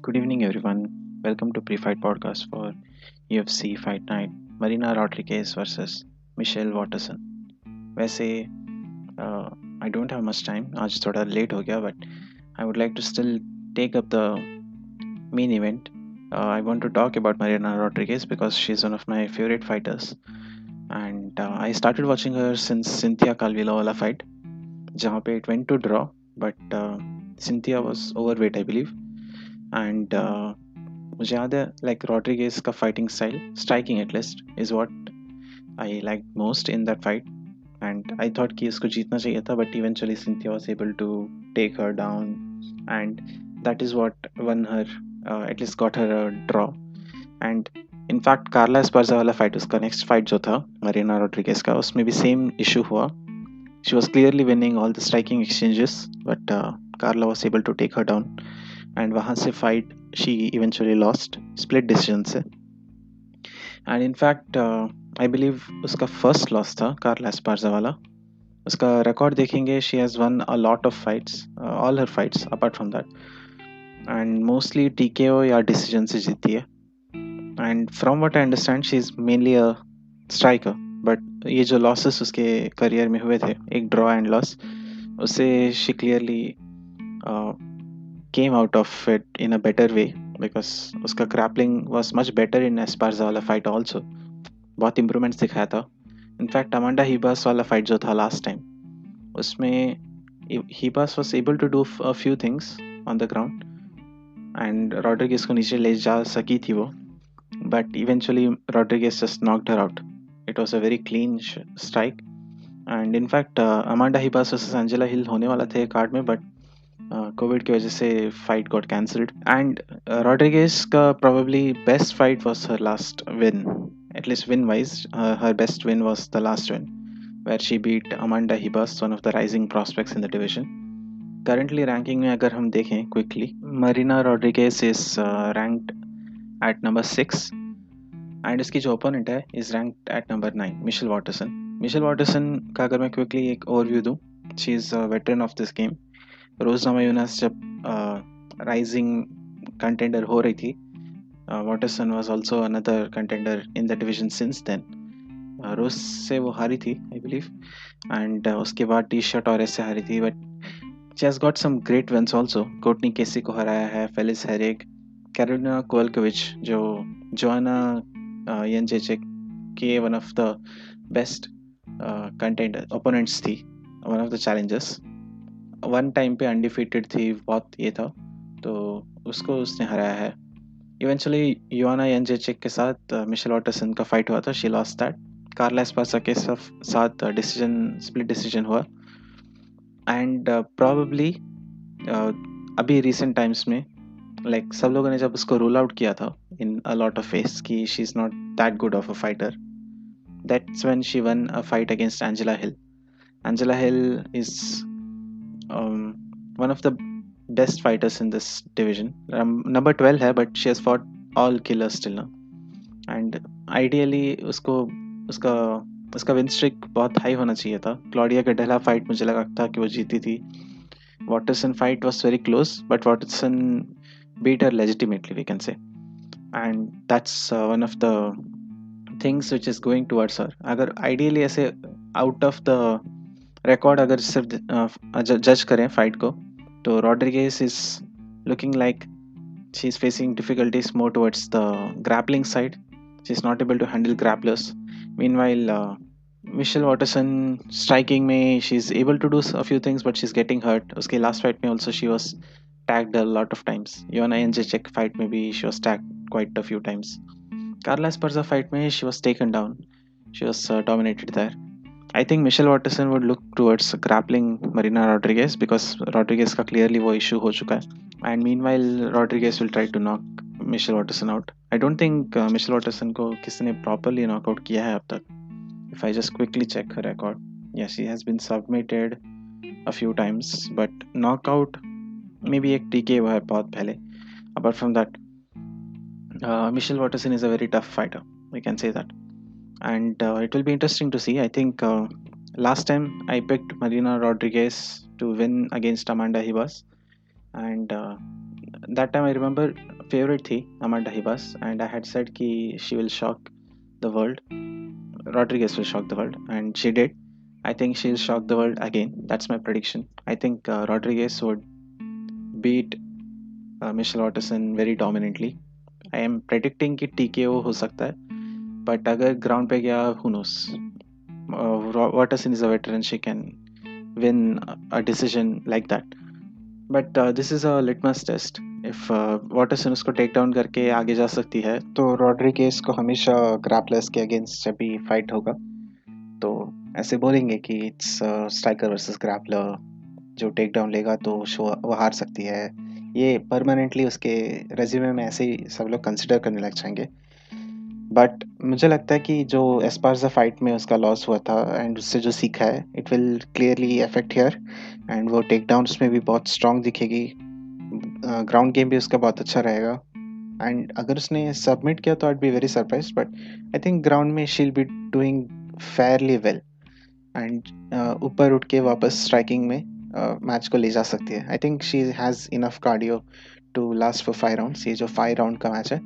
Good evening, everyone. Welcome to Pre-Fight Podcast for UFC Fight Night. Marina Rodriguez versus Michelle Watterson. वैसे I don't have much time. आज थोड़ा late हो गया, but I would like to still take up the main event. I want to talk about Marina Rodriguez because she's one of my favorite fighters, and I started watching her since Cynthia Calvillo वाला fight, जहाँ पे it went to draw, but Cynthia was overweight, I believe, and मुझे याद है like Rodriguez का fighting style striking at least is what I like most in that fight and I thought कि इसको जीतना चाहिए था but eventually Cynthia was able to take her down and that is what won her at least got her a draw and in fact Carla Esparza वाला fight उसका next fight जो था Marina Rodriguez का उसमें भी सेम इशू हुआ she was clearly winning all the striking exchanges but Carla was able to take her down and वहाँ से fight she eventually lost split decision से एंड इनफैक्ट आई बिलीव उसका first loss था कार्ला Esparza वाला उसका record देखेंगे she has one a lot of fights all her fights apart from that and mostly TKO या decision से जीती है and from what I understand she is mainly a striker but ये जो लॉसेस उसके करियर में हुए थे एक ड्रॉ एंड लॉस उससे she clearly came out of it in a better way because उसका grappling was much better in Esparza वाला fight also बहुत improvements दिखाया था इनफैक्ट अमांडा हिबास वाला fight जो था last time उसमें हिबास was able to do a few things on the ground and Rodriguez को नीचे ले जा सकी थी वो but eventually Rodriguez just knocked her out. It was a very clean strike and in fact Amanda Hibas versus Angela Hill होने वाला थे कार्ड में but कोविड की वजह से fight got cancelled and Rodriguez का probably best fight was her last win at least win wise her best win was the last win where she beat Amanda Ribas one of the rising prospects in the division currently ranking में अगर हम देखें quickly Marina Rodriguez is ranked at number 6 and इसकी जो opponent है is ranked at number 9 Michelle Waterson का अगर मैं क्विकली एक ओवरव्यू दूं she is a veteran of this game Rose Namajunas जब राइजिंग कंटेंडर हो रही थी Waterson was also another contender in the division since then Rose से वो हारी थी आई बिलीव एंड उसके बाद टीशा टॉरेस से हारी थी but she has got some great wins also Courtney Casey को हराया है फेलिस हेरिग कैरोलिना कोवल्कोविच जो जोआना येंजेचिक के one of the best contender opponents थी one of the challengers one time पे अनडिफीटेड थी बहुत ये था तो उसको उसने हराया है इवेंचुअली योआना येंजेचिक के साथ मिशेल वाटरसन का फाइट हुआ था she lost that Carla Esparza के साथ डिसीजन स्प्लिट डिसीजन हुआ एंड प्रॉबेबली अभी रिसेंट टाइम्स में लाइक सब लोगों ने जब उसको रूल आउट किया था इन अ लॉट ऑफ फेस कि she is not that good of a fighter that's when she one a fight against Angela hill is one of the best fighters in this division. Number 12 है but she has fought all killers till now. And ideally उसका उसका win streak बहुत high होना चाहिए था Claudia गडेला fight मुझे लगा था कि वो जीती थी Waterson fight was very close but Waterson beat her legitimately we can say and that's one of the things which is going towards her अगर ideally ऐसे out of the record अगर सिर्फ जज करें फाइट को तो Rodriguez is looking like she's facing difficulties more towards the grappling side. She's not able to handle grapplers. Meanwhile, Michelle Watterson striking में she's able to do a few things but she's getting hurt. उसके last fight में also she was tagged a lot of times. Joanna Jędrzejczyk fight में भी she was tagged quite a few times. Carla Esparza fight में she was taken down. She was dominated there. I think Michelle Watterson would look towards grappling Marina Rodriguez because Rodriguez का clearly वो issue हो चुका है and meanwhile Rodriguez will try to knock Michelle Watterson out. I don't think Michelle Watterson को किसी ने properly knock out किया है अब तक. If I just quickly check her record, yeah, she has been submitted a few times but knockout maybe एक TK वो है बहुत पहले. Apart from that, Michelle Watterson is a very tough fighter. We can say that. And it will be interesting to see. I think last time I picked Marina Rodriguez to win against Amanda Hibas, and that time I remember favourite थी Amanda Ribas, and I had said कि she will shock the world, Rodriguez will shock the world, and she did. I think she'll shock the world again. That's my prediction. I think Rodriguez would beat Michelle Watterson very dominantly. I am predicting कि TKO हो सकता है, but अगर ground पे गया, who knows? Watterson is a veteran. She can win a decision like that. But this is a litmus test. If Watterson उसको take down करके आगे जा सकती है, तो रॉड्रिगेज को हमेशा ग्रैपलर्स के अगेंस्ट जब भी फाइट होगा तो ऐसे बोलेंगे कि इट्स स्ट्राइकर वर्सेस ग्रैपलर, जो टेक डाउन लेगा तो वो हार सकती है। ये परमानेंटली उसके रेज्यूमे में ऐसे ही सब लोग कंसिडर करने लग जाएंगे। बट मुझे लगता है कि जो एस्पार्जा फाइट में उसका लॉस हुआ था एंड उससे जो सीखा है, it will clearly affect here, and वो टेक डाउन्स में भी बहुत स्ट्रांग दिखेगी, ग्राउंड गेम भी उसका बहुत अच्छा रहेगा। एंड अगर उसने सबमिट किया तो I be very surprise, but I think ground में she will be doing fairly well, and ऊपर उठ के वापस स्ट्राइकिंग में मैच को ले जा सकती है। I think she has enough cardio to last for 5 rounds. ये जो 5 राउंड का मैच है,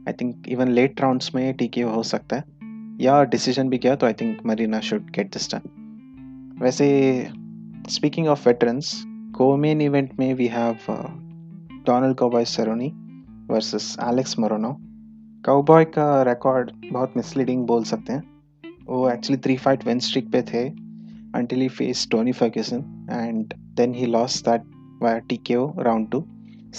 I think even late rounds में TKO हो सकता है, या डिसीजन भी किया तो I think Marina should get this done. वैसे स्पीकिंग ऑफ वेटरन्स, को मेन इवेंट में we have Donald Cowboy Cerrone versus Alex Morono. Cowboy का रिकॉर्ड बहुत मिसलीडिंग बोल सकते हैं। वो एक्चुअली 3 फाइट विन स्ट्रीक पे थे until he faced Tony Ferguson, and then he lost that via TKO round 2.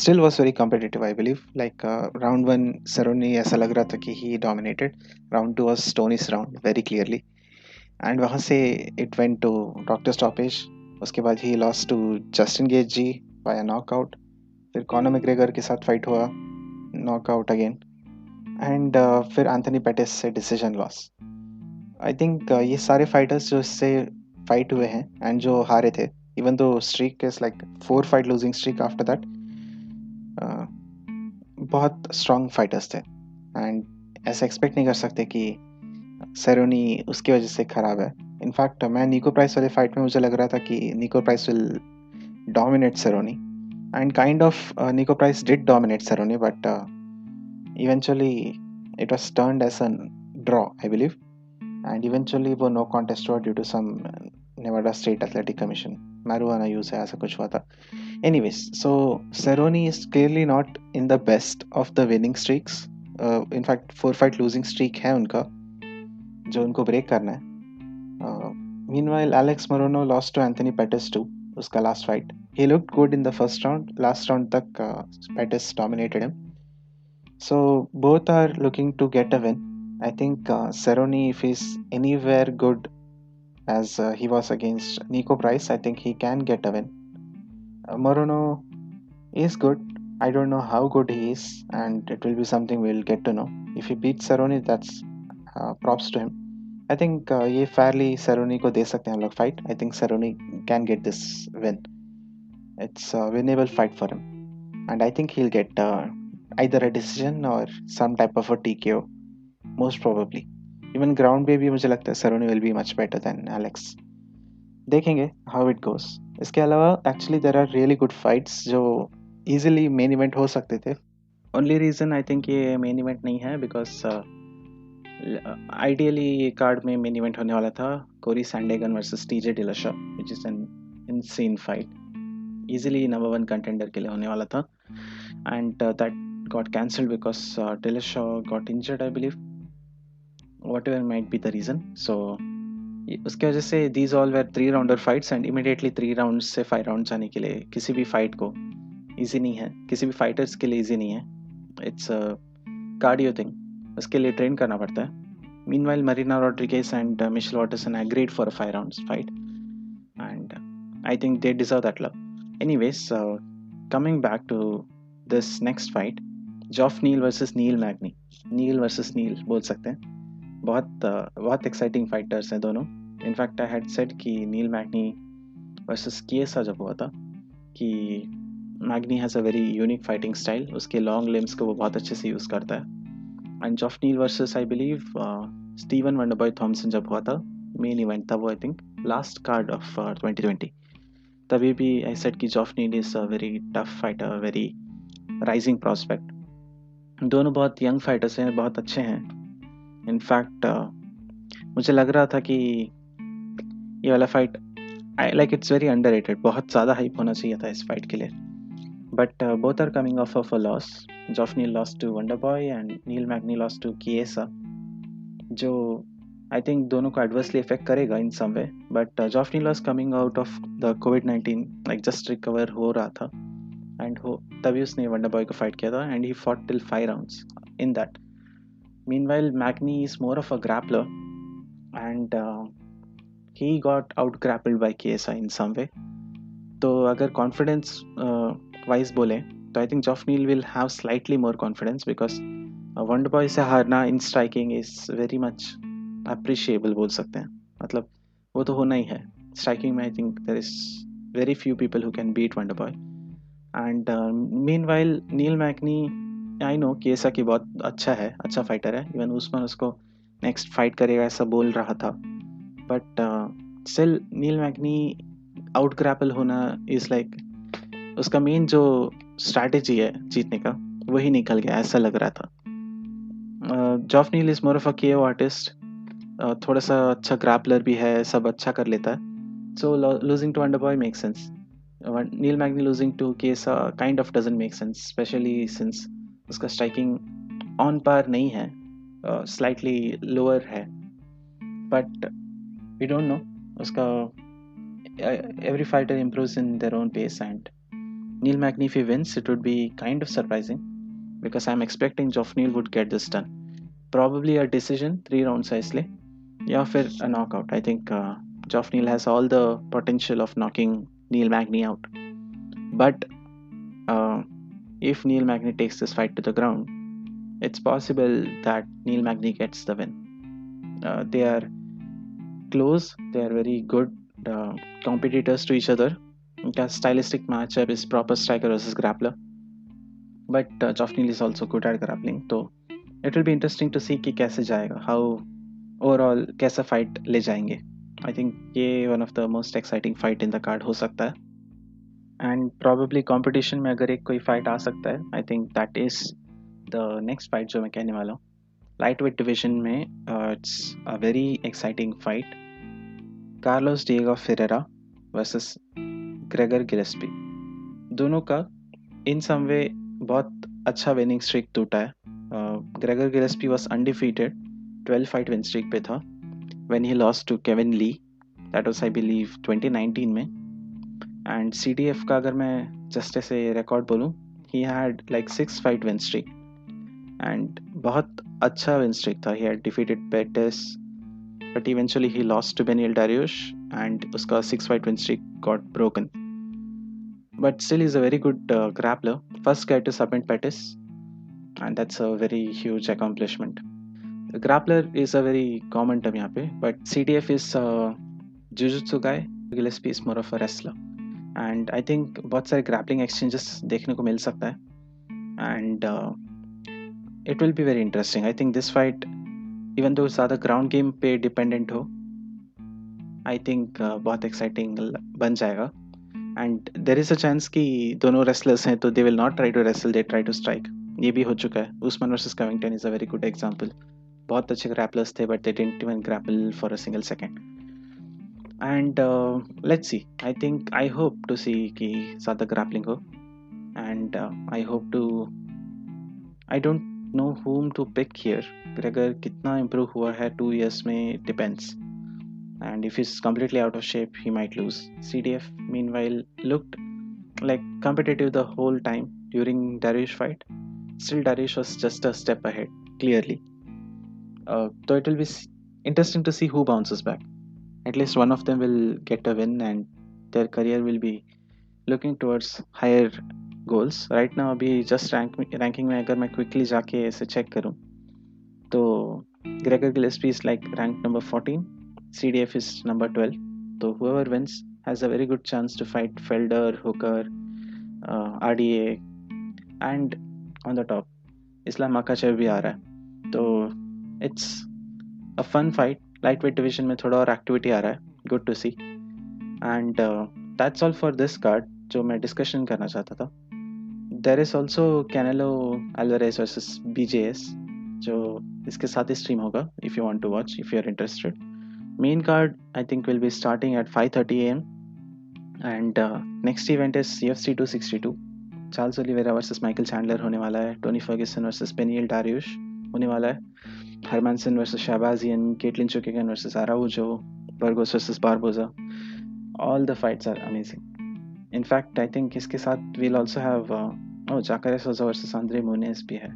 Still was very competitive, I believe. Like round 1 Cerrone ऐसा लग रहा था कि he dominated. Round 2 was Tony's round very clearly. And वहाँ से it went to doctor stoppage. उसके बाद he lost to Justin Gaethje via knockout. फिर कॉनर मैग्रेगर के साथ फाइट हुआ, knockout again. And फिर एंथनी पेटिस से डिसीजन लॉस। आई थिंक ये सारे फाइटर्स जो इससे फाइट हुए हैं एंड जो हारे थे, even though streak is like 4 fight losing streak after that, बहुत स्ट्रॉन्ग फाइटर्स थे, एंड ऐसा एक्सपेक्ट नहीं कर सकते कि सेरोनी उसकी वजह से खराब है। इनफैक्ट मैं निको प्राइस वाले फाइट में मुझे लग रहा था कि Nico Price will dominate Cerrone, and kind of Nico Price did dominate Cerrone, but eventually it was turned as a draw, I believe, and eventually वो no contest हुआ due to some Nevada State Athletic Commission marijuana use है, ऐसा कुछ हुआ था। Anyways, so Cerrone is clearly not in the best of the winning streaks. In fact 4 fight losing streak है उनका, जो उनको ब्रेक करना है। Meanwhile Alex Morono lost to Anthony Pettis too, उसका last fight. He looked good in the first round, last round तक Pettis dominated him. So both are looking to get a win. I think Cerrone, if he's anywhere good as he was against Nico Price, I think he can get a win. Morono is good. I don't know how good he is, and it will be something we'll get to know. If he beats Cerrone, that's props to him. I think ये fairly Cerrone को दे सकते हैं हम लोग fight. I think Cerrone can get this win. It's a winnable fight for him, and I think he'll get either a decision or some type of a TKO, most probably. Even ground पे भी मुझे लगता है Cerrone will be much better than Alex. देखेंगे how it goes. इसके अलावा actually there are really good fights जो easily main event हो सकते थे. Only reason I think ये main event नहीं है because ideally ये कार्ड में main event होने वाला था Corey Sandhagen versus TJ Dillashaw, which is an insane fight. Easily number 1 contender के लिए होने वाला था, and that got cancelled because Dillashaw got injured, I believe. Whatever might be the reason. So उसके वजह से these all were 3 rounder fights, and immediately 3 round से 5 round जाने के लिए किसी भी फाइट को इजी नहीं है, किसी भी फाइटर्स के लिए इजी नहीं है। इट्स अ कार्डियो थिंग, उसके लिए ट्रेन करना पड़ता है। Meanwhile, Marina Rodriguez and Michelle Watterson agreed for a 5 rounds fight, and I think they deserve that love. Anyways, coming back to this next fight, Geoff Neal versus Neil Magny. Neil versus Neil बोल सकते हैं। बहुत exciting fighters हैं दोनों। In fact I had said कि नील मैग्नी versus किएसा जब हुआ था कि Magny has a very unique fighting style, उसके लॉन्ग लिम्स को वो बहुत अच्छे से यूज़ करता है। And Geoff Neal versus I believe Stephen Wonderboy Thompson जब हुआ था, मेन इवेंट था वो, I think last card of 2020, तभी भी आई सेड कि Geoff Neal is a very tough fighter, very rising prospect. दोनों बहुत यंग फाइटर्स हैं, बहुत अच्छे हैं। इनफैक्ट मुझे लग रहा था कि ये वाला fight, I like it's very underrated, बहुत ज़्यादा हाइप होना चाहिए था इस फाइट के लिए। But both are coming off a loss. Geoff Neal lost to Wonderboy and Neil Magny lost to Chiesa, जो आई थिंक दोनों को एडवर्सली इफेक्ट करेगा in some way. But Geoff Neal was coming out of the कोविड-19, like just recover हो रहा था, and हो तभी उसने वंडर बॉय को फाइट किया था, and he fought till 5 rounds in that. Meanwhile Magny is more of a grappler, and he got out grappled by KSI in some way. तो अगर कॉन्फिडेंस वाइज बोले तो I think Geoff Neal will have slightly more confidence, because Wonderboy से हारना in striking is very much appreciable बोल सकते हैं। मतलब वो तो होना ही है स्ट्राइकिंग में। I think there is very few people who can beat Wonderboy. And meanwhile Neil Magny, I know Chiesa की बहुत अच्छा है, अच्छा फाइटर है, इवन उस्मान उसको नेक्स्ट फाइट करेगा ऐसा बोल रहा था। But still Neil Magny out grapple होना इज लाइक उसका मेन जो स्ट्रैटेजी है जीतने का, वही निकल गया ऐसा लग रहा था। जॉफ नील इज मोर ऑफ अ केओ आर्टिस्ट, थोड़ा सा अच्छा ग्रैपलर भी है, सब अच्छा कर लेता है। So losing to Wonderboy make sense. Neil Magny losing to Chiesa kind of doesn't make sense, specially since उसका स्ट्राइकिंग ऑन पार नहीं है, स्लाइटली लोअर है। बट वी डोंट नो, उसका every fighter improves in their own pace, and Neil Magny, if he wins, it would be kind of surprising because I'm expecting Geoff Neal would get this done. Probably a decision, 3 rounds isle, या फिर a knockout. I think Geoff Neal has all the potential of knocking Neil Magny out. But uh, if Neil Magny takes this fight to the ground, it's possible that Neil Magny gets the win. They are close, they are very good competitors to each other. The stylistic matchup is proper striker versus grappler, but Geoff Neal is also good at grappling, so it will be interesting to see कि कैसे जाएगा, how overall कैसा fight ले जाएंगे. I think ये one of the most exciting fight in the card हो सकता है, and probably competition में अगर एक कोई fight आ सकता है, I think that is the next fight जो मैं कहने वाला हूँ. Lightweight division में it's a very exciting fight. Carlos Diego Ferreira versus Gregor Gillespie, दोनों का इन सम वे बहुत अच्छा विनिंग स्ट्रीक टूटा है। Gregor Gillespie was undefeated, 12 fight win streak पे था when he lost to Kevin Lee, that was I believe 2019 में। एंड CDF का अगर मैं जस्ट ऐसे रिकॉर्ड बोलूँ, he had like 6 fight win streak, and बहुत अच्छा विन स्ट्रीक था। He had defeated Pettis, but eventually he lost to Beneil Dariush, and uska 6 fight win streak got broken. But still he's a very good grappler, first guy to submit Pettis, and that's a very huge accomplishment. A grappler is a very common term यहाँ पे, but CDF is a jujutsu guy, Gillespie is more of a wrestler, and I think बहुत सारे grappling exchanges देखने को मिल सकता है, and it will be very interesting. I think this fight, even तो ज़्यादा ग्राउंड गेम पे डिपेंडेंट हो, आई थिंक बहुत एक्साइटिंग बन जाएगा। And there is a chance कि दोनों रेसलर्स हैं तो they will not try to wrestle, they try to strike. ये भी हो चुका है, Usman versus Covington is a very good example. बहुत अच्छे ग्रैपलर्स थे but they didn't even grapple for a single second. And let's see, I think I hope to see कि ज़्यादा ग्रैपलिंग हो, and I hope to, I don't know whom to pick here. Gregor कितना improve हुआ है 2 years में depends, and if he's completely out of shape he might lose. CDF meanwhile looked like competitive the whole time during Dariush fight. Still Dariush was just a step ahead clearly. So it will be interesting to see who bounces back. At least one of them will get a win and their career will be looking towards higher goals. Right now अभी just ranking में अगर मैं quickly जाके ऐसे check करूँ तो Gregor Gillespie is like ranked number 14, CDF is number 12. So whoever wins has a very good chance to fight Felder, Hooker, RDA, and on the top Islam Makhachev भी आ रहा है, तो it's a fun fight. Lightweight division में थोड़ा और activity आ रहा है, good to see. And that's all for this card जो मैं discussion करना चाहता था. There is also Canelo Alvarez versus BJS, जो इसके साथ ही स्ट्रीम होगा if you want to watch, if you are interested. Main card I think will be starting at 5:30 AM. And next event is UFC 262. Charles Oliveira versus Michael Chandler होने वाला है. Tony Ferguson versus Beneil Dariush होने वाला है. Hermansson versus Shahbazyan, Katlyn Chookagian versus Araujo, Burgos versus Barboza. All the fights are amazing. In fact, I think इसके साथ we'll also have Jacare Souza versus Andre Muniz भी है.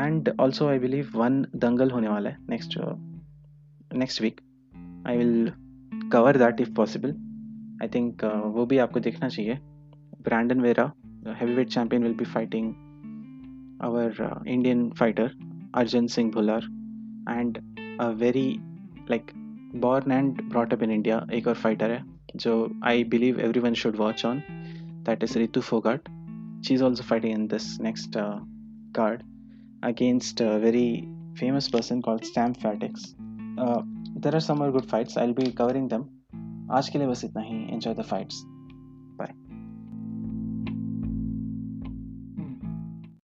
And also I believe one दंगल होने वाला है next week. I will cover that if possible. I think वो भी आपको देखना चाहिए. Brandon Vera, heavyweight champion, will be fighting our Indian fighter Arjun Singh Bhular, and a very like born and brought up in India एक और fighter है जो I believe everyone should watch on. That is Ritu Fogart. She's also fighting in this next card against a very famous person called Stam Fatix. There are some more good fights. I'll be covering them. आज के लिए बस इतना ही. Enjoy the fights. Bye.